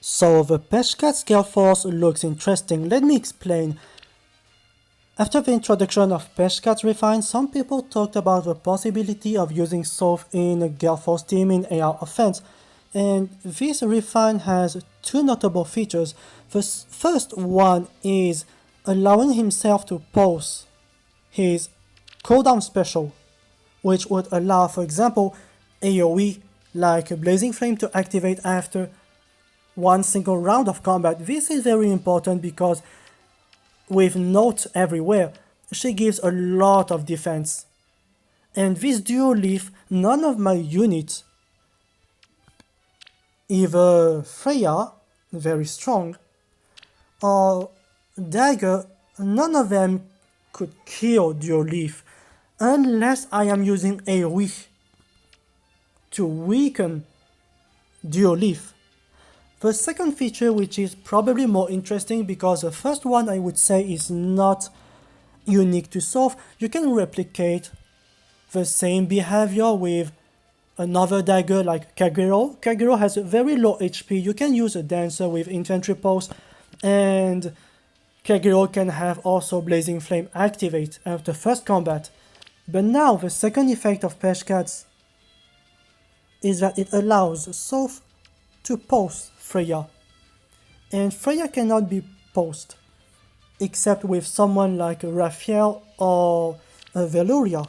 So the Peshkatz Galeforce looks interesting. Let me explain. After the introduction of Peshkatz Refine, some people talked about the possibility of using Sothe in a Galeforce team in AR offense. And this Refine has two notable features. The first one is allowing himself to pause his cooldown special, which would allow, for example, AoE like Blazing Flame to activate after one single round of combat. This is very important because with notes everywhere, she gives a lot of defense. And this dual leaf, none of my units, either Freyja, very strong, or Dagr, none of them could kill dual leaf unless I am using AoE to weaken dual leaf. The second feature, which is probably more interesting because the first one I would say is not unique to Sothe, you can replicate the same behavior with another dagger like Kagero. Kagero has a very low HP, you can use a dancer with infantry pulse, and Kagero can have also Blazing Flame activate after first combat. But now the second effect of Peshkatz is that it allows Sothe to pulse Freyja. And Freyja cannot be pulsed except with someone like Raphael or Veluria.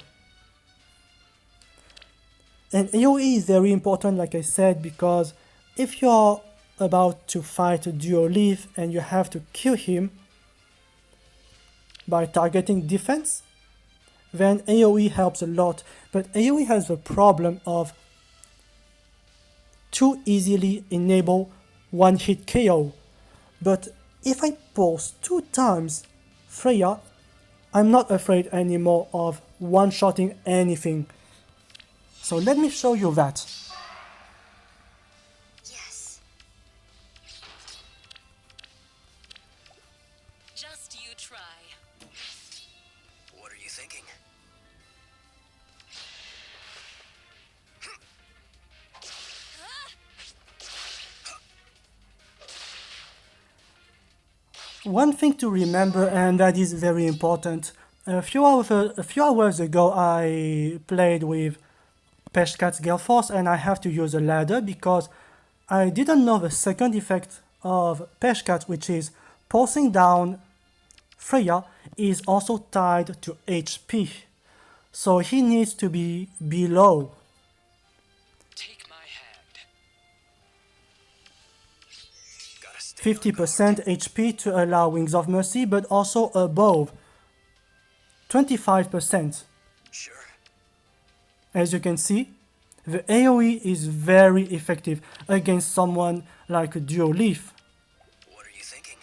And AoE is very important, like I said, because if you're about to fight a dual leaf and you have to kill him by targeting defense, then AoE helps a lot. But AoE has the problem of too easily enable one-hit KO. But if I pulse 2 times Freyja, I'm not afraid anymore of one-shotting anything. So let me show you that. Yes. Just you try. What are you thinking? One thing to remember, and that is very important, a few hours ago I played with Peshkatz Galeforce and I have to use a ladder because I didn't know the second effect of Peshkatz, which is pulsing down Freyja, is also tied to HP. So he needs to be below. Take my hand. 50% HP to allow Wings of Mercy, but also above 25%. Sure. As you can see, the AoE is very effective against someone like a dual leaf. What are you thinking?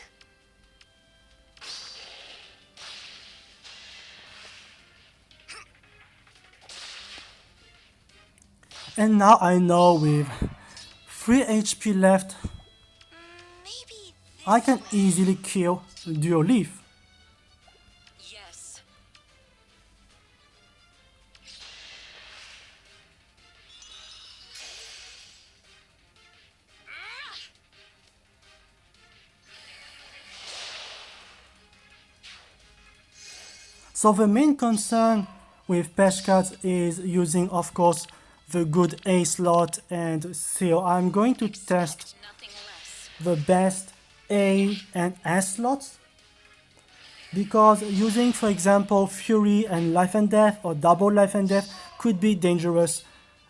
And now I know with 3 HP left, Maybe this I can way. easily kill dual leaf. Yes. So the main concern with Peshkatz is using, of course, the good A slot and seal. I'm going to test Nothing less. the best A and S slots, because using, for example, Fury and Life and Death or double Life and Death could be dangerous.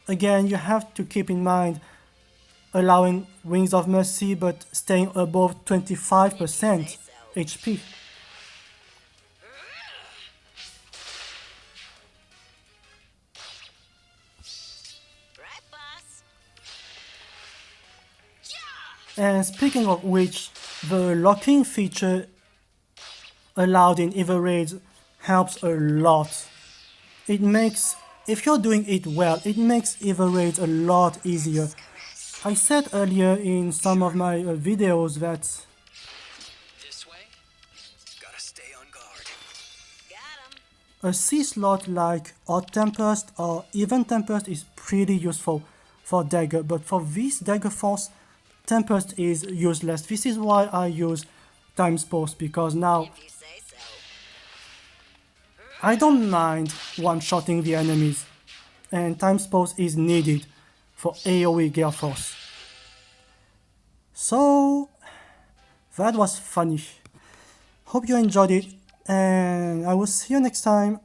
Again, you have to keep in mind allowing Wings of Mercy but staying above 25% HP. Right, boss? And speaking of which, the locking feature allowed in Evil Raids helps a lot. It makes, if you're doing it well, it makes Evil Raids a lot easier. I said earlier in some of my videos that This way? Gotta stay on guard. Got him. a C slot like Odd Tempest or Even Tempest is pretty useful for Dagr, but for this Dagr Force, Tempest is useless. This is why I use Time's Post, because now If you say so. I don't mind one-shotting the enemies, and Time's Post is needed for AoE Galeforce. So that was funny. Hope you enjoyed it, and I will see you next time.